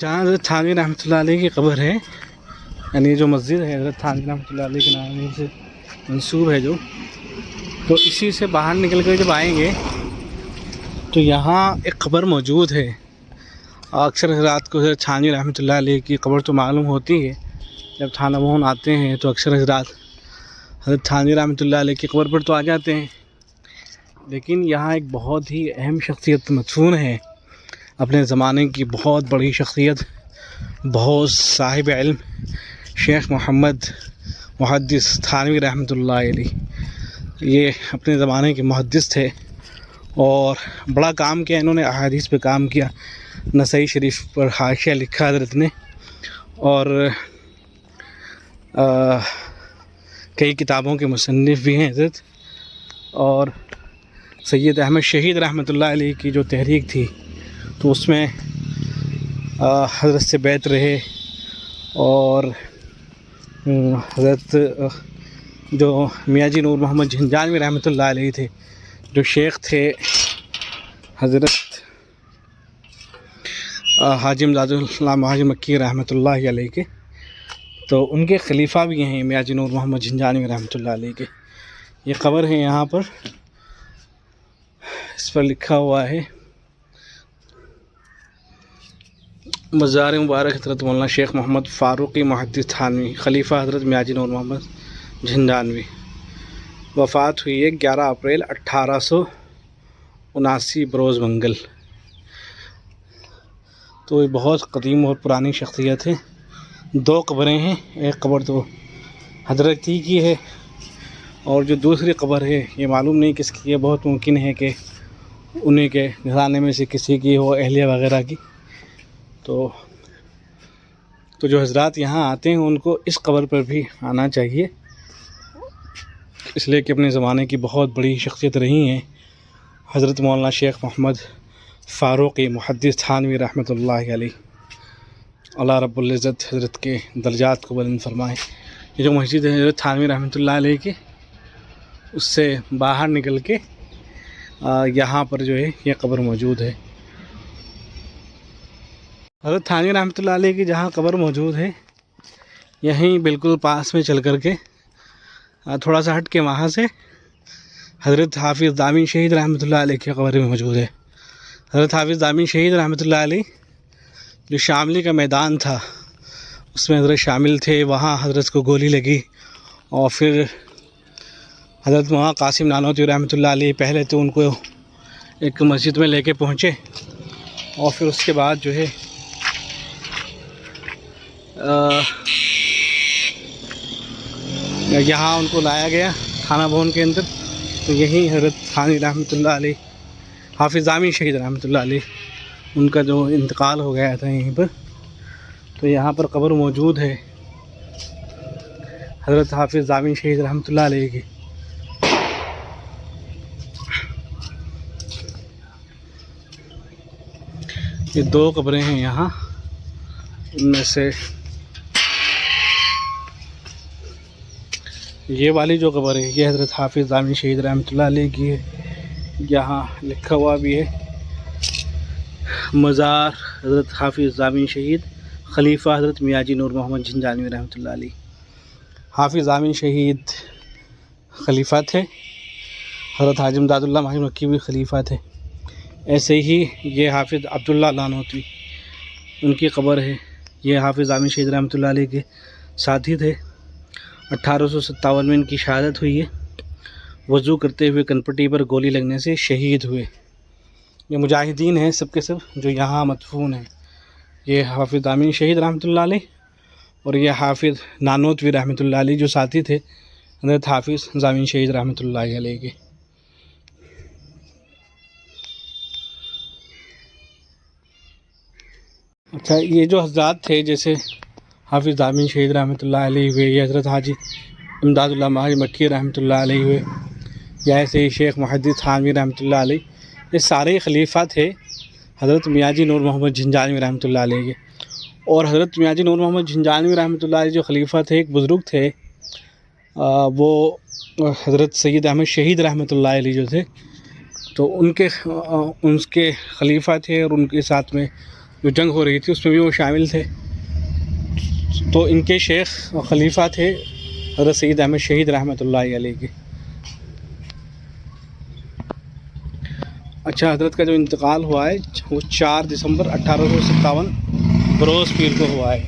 جہاں حضرت تھانوی رحمۃ اللہ علیہ کی قبر ہے، یعنی جو مسجد ہے حضرت تھانوی رحمۃ اللہ علیہ کے نام سے منسوب ہے جو، تو اسی سے باہر نکل کر جب آئیں گے تو یہاں ایک قبر موجود ہے. اکثر حضرات کو حضرت تھانوی رحمۃ اللہ علیہ کی قبر تو معلوم ہوتی ہے، جب تھانہ بہن آتے ہیں تو اکثر حضرات حضرت تھانوی رحمۃ اللہ علیہ کی قبر پر تو آ جاتے ہیں، لیکن یہاں ایک بہت ہی اہم شخصیت مدفون ہے، اپنے زمانے کی بہت بڑی شخصیت، بہت صاحب علم، شیخ محمد محدث تھانوی رحمۃ اللہ علیہ. یہ اپنے زمانے کے محدث تھے اور بڑا کام کیا انہوں نے، احادیث پہ کام کیا، نسائی شریف پر حاشیہ لکھا حضرت نے، اور کئی کتابوں کے مصنف بھی ہیں حضرت. اور سید احمد شہید رحمۃ اللہ علیہ کی جو تحریک تھی تو اس میں حضرت سے بیعت رہے، اور حضرت جو میاں جی نور محمد جھنجانوی رحمۃ اللہ علیہ تھے، جو شیخ تھے حضرت حاجی امداد اللہ مہاجر مکی رحمۃ اللہ علیہ کے، تو ان کے خلیفہ بھی ہیں میاں جی نور محمد جھنجانوی رحمۃ اللہ علیہ کے. یہ قبر ہے یہاں پر، اس پر لکھا ہوا ہے مزار مبارک حضرت مولانا شیخ محمد فاروقی محدث تھانوی، خلیفہ حضرت میاں جی نور محمد جھنجانوی. وفات ہوئی ہے 11 اپریل 1879 بروز منگل. تو یہ بہت قدیم اور پرانی شخصیت ہے. 2 قبریں ہیں، ایک قبر تو حضرت ہی کی ہے، اور جو دوسری قبر ہے یہ معلوم نہیں کس کی ہے، بہت ممکن ہے کہ انہیں کے گھرانے میں سے کسی کی ہو، اہلیہ وغیرہ کی. تو جو حضرات یہاں آتے ہیں ان کو اس قبر پر بھی آنا چاہیے، اس لیے کہ اپنے زمانے کی بہت بڑی شخصیت رہی ہیں حضرت مولانا شیخ محمد فاروقی محدث تھانوی رحمۃ اللہ علیہ. اللہ رب العزت حضرت کے درجات کو بلند فرمائے. یہ جو مسجد ہے حضرت تھانوی رحمۃ اللہ علیہ کی، اس سے باہر نکل کے یہاں پر جو ہے یہ قبر موجود ہے. حضرت تھانوی رحمۃ اللہ علیہ کی جہاں قبر موجود ہے، یہیں بالکل پاس میں چل کر کے تھوڑا سا ہٹ کے وہاں سے حضرت حافظ دامن شہید رحمۃ اللہ علیہ کی قبر بھی موجود ہے. حضرت حافظ دامن شہید رحمۃ اللہ علیہ جو شاملی کا میدان تھا اس میں حضرت شامل تھے، وہاں حضرت کو گولی لگی، اور پھر حضرت وہاں قاسم نانوتوی رحمۃ اللہ علیہ پہلے تو ان کو ایک مسجد میں لے کے پہنچے، اور پھر اس کے بعد جو ہے یہاں ان کو لایا گیا تھانہ بھون کے اندر. تو یہیں حضرت تھانوی رحمۃ اللہ علیہ، حافظ دامن شہید رحمۃ اللہ علیہ، ان کا جو انتقال ہو گیا تھا یہیں پر. تو یہاں پر قبر موجود ہے حضرت حافظ دامن شہید رحمۃ اللہ علیہ کی. یہ 2 قبریں ہیں یہاں، ان میں سے یہ والی جو قبر ہے یہ حضرت حافظ دامن شہید رحمۃ اللہ علیہ کی ہے. یہاں لکھا ہوا بھی ہے مزار حضرت حافظ دامن شہید، خلیفہ حضرت میاں جی نور محمد جھنجانوی رحمۃ اللہ علیہ. حافظ دامن شہید خلیفہ تھے، حضرت حاجی امداد اللہ مہاجر مکی بھی خلیفہ تھے. ایسے ہی یہ حافظ عبداللہ نانوتوی، ان کی قبر ہے. یہ حافظ دامن شہید رحمۃ اللہ علیہ کے ساتھی تھے. 1857 میں ان کی شہادت ہوئی ہے، وضو کرتے ہوئے کنپٹی پر گولی لگنے سے شہید ہوئے. یہ مجاہدین ہیں سب کے سب جو یہاں مدفون ہیں. یہ حافظ دامن شہید رحمۃ اللہ علیہ اور یہ حافظ نانوتوی رحمۃ اللہ علیہ جو ساتھی تھے حضرت حافظ دامن شہید رحمۃ اللہ علیہ کے. اچھا، یہ جو حضرات تھے جیسے حافظ دامن شہید رحمۃ اللہ علیہ ہوئے، یہ حضرت حاجی امداد اللہ مہاجر مکی رحمۃ اللہ علیہ ہوئے، یا ایسے ہی شیخ محدث تھانوی رحمۃ اللہ علیہ، یہ سارے خلیفہ تھے حضرت میاں جی نور محمد جھنجانوی رحمۃ اللہ علیہ کے. اور حضرت میاں جی نور محمد جھنجانوی رحمۃ اللہ علیہ جو خلیفہ تھے، ایک بزرگ تھے، وہ حضرت سید احمد شہید رحمۃ اللہ علیہ جو تھے، تو ان کے خلیفہ تھے، اور ان کے ساتھ میں جو جنگ ہو رہی تھی اس میں بھی وہ شامل تھے. تو ان کے شیخ اور خلیفہ تھے حضرت سید احمد شہید رحمۃ اللہ علیہ کے. اچھا، حضرت کا جو انتقال ہوا ہے وہ 4 دسمبر 1857 بروز پیر کو ہوا ہے.